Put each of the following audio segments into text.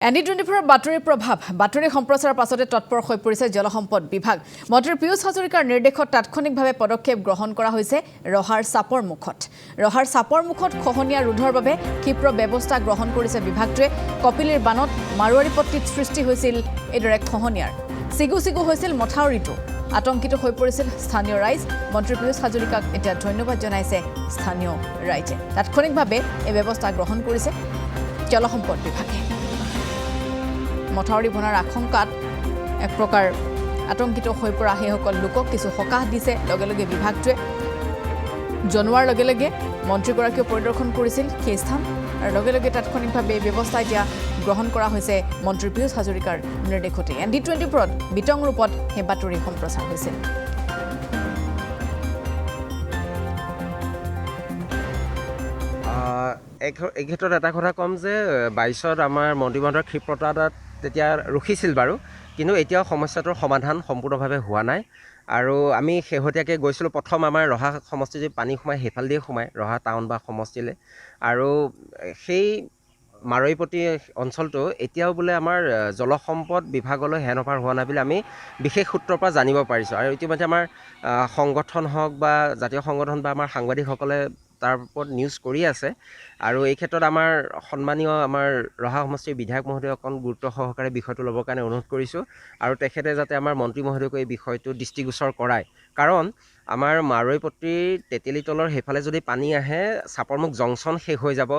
ND24 বাতৰিৰ প্ৰভাৱ বাতৰি সম্প্ৰচাৰৰ পাছতে তৎপৰ হৈ পৰিছে জলসম্পদ বিভাগ মন্ত্ৰী পিয়ুষ হাজৰিকাৰ নিৰ্দেশত তাৎক্ষণিকভাৱে পদক্ষেপ গ্ৰহণ কৰা হৈছে ৰহাৰ চাপৰ মুখত খহনীয়া ৰোধৰ বাবে ক্ষীপ্ৰ ব্যৱস্থা গ্ৰহণ কৰিছে বিভাগটোৱে কপিলীৰ বানত মাৰোৱাৰীপট্টিত সৃষ্টি হৈছিল এদৰে খহনীয়াৰ সিগু হৈছিল মথাউৰিটো আতংকিত হৈ পৰিছিল স্থানীয় ৰাইজ মন্ত্ৰী পিয়ুষ হাজৰিকাক এটা ধন্যবাদ জনাইছে স্থানীয় ৰাইজে তাৎক্ষণিকভাৱে এই ব্যৱস্থা গ্ৰহণ কৰিছে জলসম্পদ বিভাগে মথাউৰি বনাৰ আশংকাত এক প্ৰকাৰ আতংকিত হৈ পৰা হেসকল লোকক কিছু সকাহ দিছে লগে বিভাগটোৱে জনোৱাৰ লগে মন্ত্ৰীগৰাকীয়ে পৰিদৰ্শন কৰিছিল সেই স্থান আৰু লগে তাৎক্ষণিকভাৱে এই ব্যৱস্থা এতিয়া গ্ৰহণ কৰা হৈছে মন্ত্ৰী পিয়ুষ হাজৰিকাৰ নিৰ্দেশতে ND24ত বিতং ৰূপত সেই বাতৰি সম্প্ৰচাৰ হৈছিল এই ক্ষেত্ৰত এটা কথা কম যে 22ত আমাৰ মন্ত্ৰীমণ্ডলৰ ক্ষিপ্ৰতাত তেতিয়া ৰখিছিল বাৰু কিন্তু এতিয়াও সমস্যাটোৰ সমাধান সম্পূৰ্ণভাৱে হোৱা নাই আৰু আমি শেহতীয়াকৈ গৈছিলোঁ প্ৰথম আমাৰ ৰহা সমষ্টিত পানী সোমাই সেইফালেদিয়ে সোমাই ৰহা টাউন বা সমষ্টিলৈ আৰু সেই মাৰোৱাৰীপট্টি অঞ্চলটো এতিয়াও বোলে আমাৰ জলসম্পদ বিভাগলৈ হেণ্ডঅভাৰ হোৱা নাই বুলি আমি বিশেষ সূত্ৰৰ পৰা জানিব পাৰিছোঁ আৰু ইতিমধ্যে আমাৰ সংগঠন হওক বা জাতীয় সংগঠন বা আমাৰ সাংবাদিকসকলে তাৰ ওপৰত নিউজ কৰি আছে আৰু এই ক্ষেত্ৰত আমাৰ সন্মানীয় আমাৰ ৰহা সমষ্টিৰ বিধায়ক মহোদয় অকণ গুৰুত্ব সহকাৰে বিষয়টো ল'বৰ কাৰণে অনুৰোধ কৰিছোঁ আৰু তেখেতে যাতে আমাৰ মন্ত্ৰী মহোদয়ক এই বিষয়টো দৃষ্টিগোচৰ কৰায় কাৰণ আমাৰ মাৰোৱাৰীপট্টিৰ তেতেলীতলৰ সেইফালে যদি পানী আহে চাপৰমুখ জংচন শেষ হৈ যাব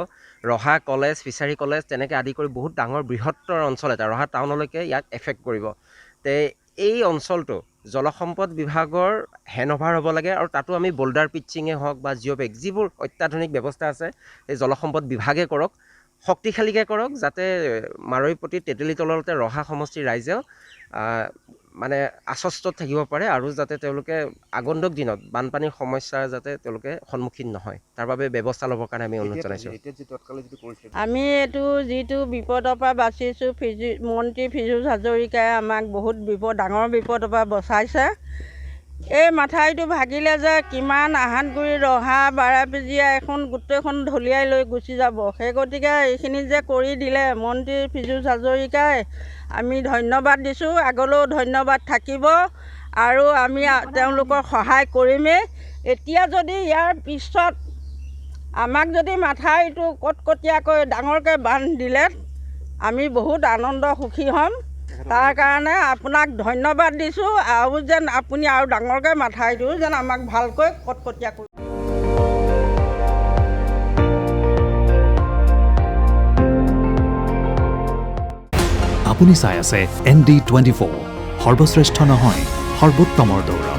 ৰহা কলেজ ফিচাৰী কলেজ তেনেকৈ আদি কৰি বহুত ডাঙৰ বৃহত্তৰ অঞ্চল এটা ৰহা টাউনলৈকে ইয়াক এফেক্ট কৰিব তে এই অঞ্চলটো জলসম্পদ বিভাগৰ হেণ্ডঅভাৰ হ'ব লাগে আৰু তাতো আমি বোল্ডাৰ পিটচিঙে হওক বা জিঅ'বেগ যিবোৰ অত্যাধুনিক ব্যৱস্থা আছে এই জলসম্পদ বিভাগে কৰক শক্তিশালীকৈ কৰক যাতে মাৰোৱাৰীপট্টিৰ তেতেলীতলতে ৰহা সমষ্টিৰ ৰাইজেও মানে আশ্বস্তত থাকিব পাৰে আৰু যাতে তেওঁলোকে আগন্তুক দিনত বানপানীৰ সমস্যাৰ যাতে তেওঁলোকে সন্মুখীন নহয় তাৰ বাবে ব্যৱস্থা ল'বৰ কাৰণে আমি অনুৰোধ জনাইছোঁ আমি এইটো যিটো বিপদৰ পৰা বাচিছোঁ মন্ত্ৰী পিয়ুষ হাজৰিকাই আমাক বহুত ডাঙৰ বিপদৰ পৰা বচাইছে এই মাথাউৰিটো ভাগিলে যে কিমান আহানগুৰি ৰহা বাৰাপিজিয়া এখন গোটেইখন ঢলিয়াই লৈ গুচি যাব সেই গতিকে এইখিনি যে কৰি দিলে মন্ত্ৰী পিয়ুষ হাজৰিকাই আমি ধন্যবাদ দিছোঁ আগলৈও ধন্যবাদ থাকিব আৰু আমি তেওঁলোকৰ সহায় কৰিমেই এতিয়া যদি ইয়াৰ পিছত আমাক যদি মাথাউৰিটো কটকটীয়াকৈ ডাঙৰকৈ বান্ধ দিলে আমি বহুত আনন্দ সুখী হ'ম তাৰ কাৰণে আপোনাক ধন্যবাদ দিছোঁ আৰু যেন আপুনি আৰু ডাঙৰকৈ মাথাউৰিটো যেন আমাক ভালকৈ কটকটীয়াকৈ আপুনি চাই আছে ND24 সৰ্বশ্ৰেষ্ঠ নহয় সৰ্বোত্তমৰ দৌৰ